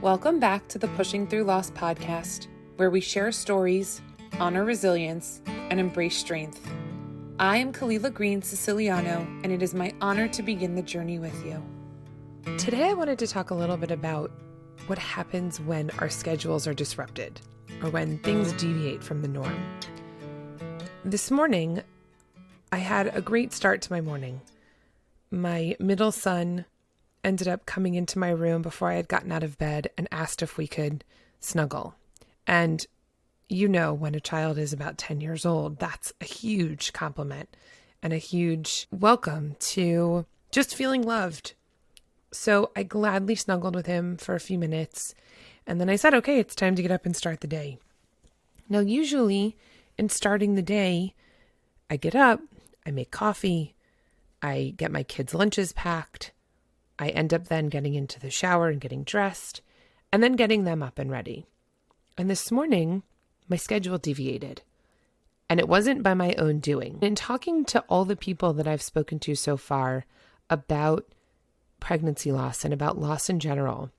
Welcome back to the Pushing Through Loss podcast, where we share stories, honor resilience, and embrace strength. I am Kalila Green Siciliano, and it is my honor to begin the journey with you. Today I wanted to talk a little bit about what happens when our schedules are disrupted, or when things deviate from the norm. This morning, I had a great start to my morning. My middle son ended up coming into my room before I had gotten out of bed and asked if we could snuggle. And you know, when a child is about 10 years old, that's a huge compliment and a huge welcome to just feeling loved. So I gladly snuggled with him for a few minutes. And then I said, okay, it's time to get up and start the day. Now, usually in starting the day, I get up, I make coffee, I get my kids' lunches packed. I end up then getting into the shower and getting dressed, and then getting them up and ready. And this morning, my schedule deviated, and it wasn't by my own doing. In talking to all the people that I've spoken to so far about pregnancy loss and about loss in general,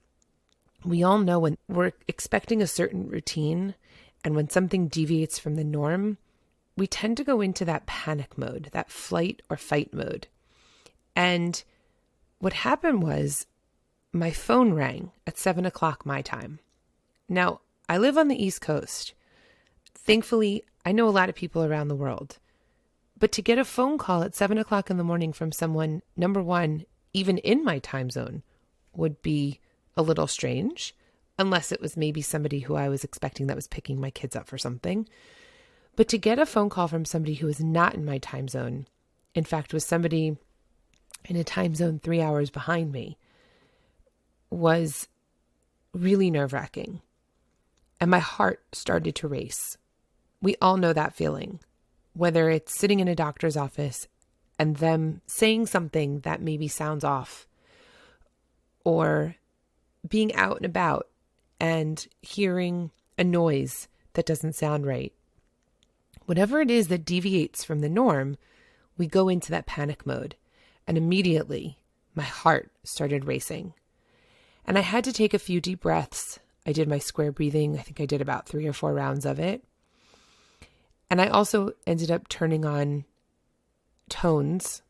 we all know when we're expecting a certain routine, and when something deviates from the norm, we tend to go into that panic mode, that flight or fight mode. And what happened was my phone rang at 7 o'clock my time. Now, I live on the East Coast. Thankfully, I know a lot of people around the world. But to get a phone call at 7 o'clock in the morning from someone, number one, even in my time zone, would be a little strange, unless it was maybe somebody who I was expecting that was picking my kids up for something. But to get a phone call from somebody who is not in my time zone, in fact, was somebody in a time zone 3 hours behind me, was really nerve-wracking. And my heart started to race. We all know that feeling, whether it's sitting in a doctor's office and them saying something that maybe sounds off, or being out and about and hearing a noise that doesn't sound right. Whatever it is that deviates from the norm, we go into that panic mode. And immediately, my heart started racing. And I had to take a few deep breaths. I did my square breathing. I think I did about 3 or 4 rounds of it. And I also ended up turning on tones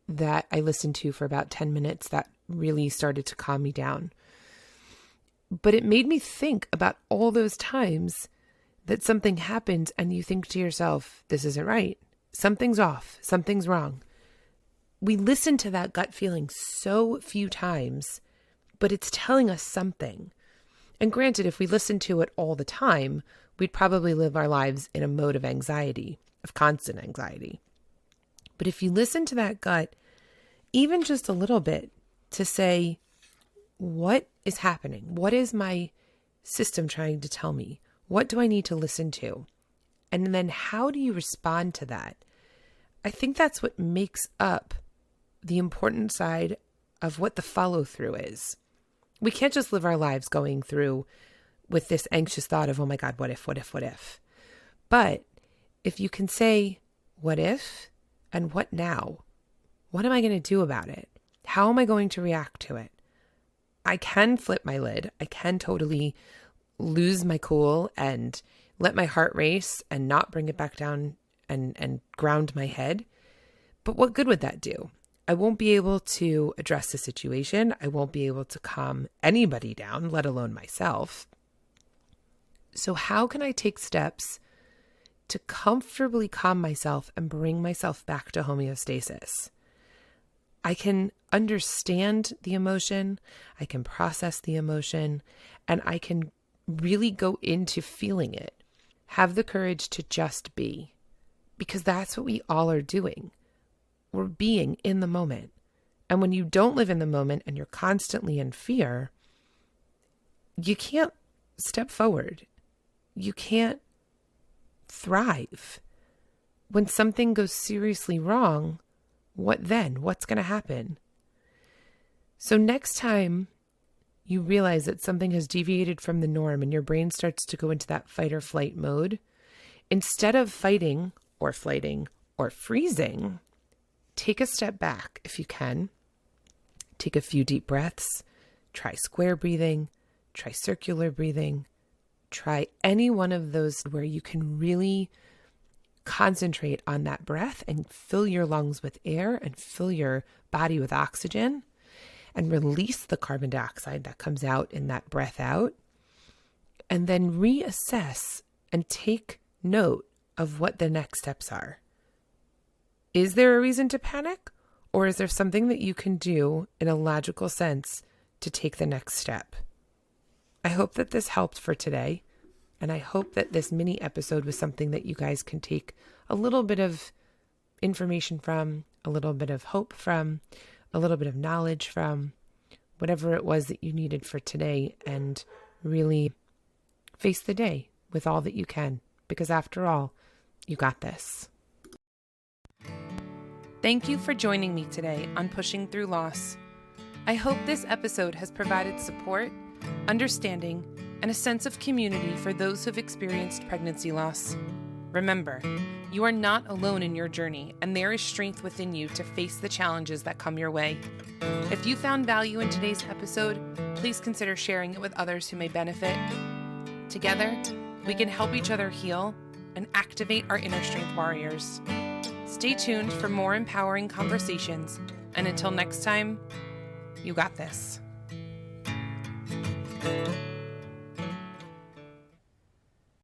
that I listened to for about 10 minutes that really started to calm me down. But it made me think about all those times that something happened and you think to yourself, this isn't right. Something's off. Something's wrong. We listen to that gut feeling so few times, but it's telling us something. And granted, if we listened to it all the time, we'd probably live our lives in a mode of anxiety, of constant anxiety. But if you listen to that gut, even just a little bit, to say, what is happening? What is my system trying to tell me? What do I need to listen to? And then how do you respond to that? I think that's what makes up the important side of what the follow-through is. We can't just live our lives going through with this anxious thought of, oh my God, what if, what if, what if? But if you can say, what if and what now? What am I going to do about it? How am I going to react to it? I can flip my lid. I can totally lose my cool and let my heart race and not bring it back down and ground my head. But what good would that do? I won't be able to address the situation. I won't be able to calm anybody down, let alone myself. So how can I take steps to comfortably calm myself and bring myself back to homeostasis? I can understand the emotion, I can process the emotion, and I can really go into feeling it. Have the courage to just be, because that's what we all are doing. We're being in the moment. And when you don't live in the moment and you're constantly in fear, you can't step forward. You can't thrive. When something goes seriously wrong, what then? What's going to happen? So next time you realize that something has deviated from the norm and your brain starts to go into that fight or flight mode, instead of fighting or flighting or freezing, take a step back if you can. Take a few deep breaths. Try square breathing, try circular breathing, try any one of those where you can really concentrate on that breath and fill your lungs with air and fill your body with oxygen and release the carbon dioxide that comes out in that breath out. And then reassess and take note of what the next steps are. Is there a reason to panic, or is there something that you can do in a logical sense to take the next step? I hope that this helped for today, and I hope that this mini episode was something that you guys can take a little bit of information from, a little bit of hope from, a little bit of knowledge from, whatever it was that you needed for today, and really face the day with all that you can, because after all, you got this. Thank you for joining me today on Pushing Through Loss. I hope this episode has provided support, understanding, and a sense of community for those who've experienced pregnancy loss. Remember, you are not alone in your journey, and there is strength within you to face the challenges that come your way. If you found value in today's episode, please consider sharing it with others who may benefit. Together, we can help each other heal and activate our inner strength warriors. Stay tuned for more empowering conversations, and until next time, you got this.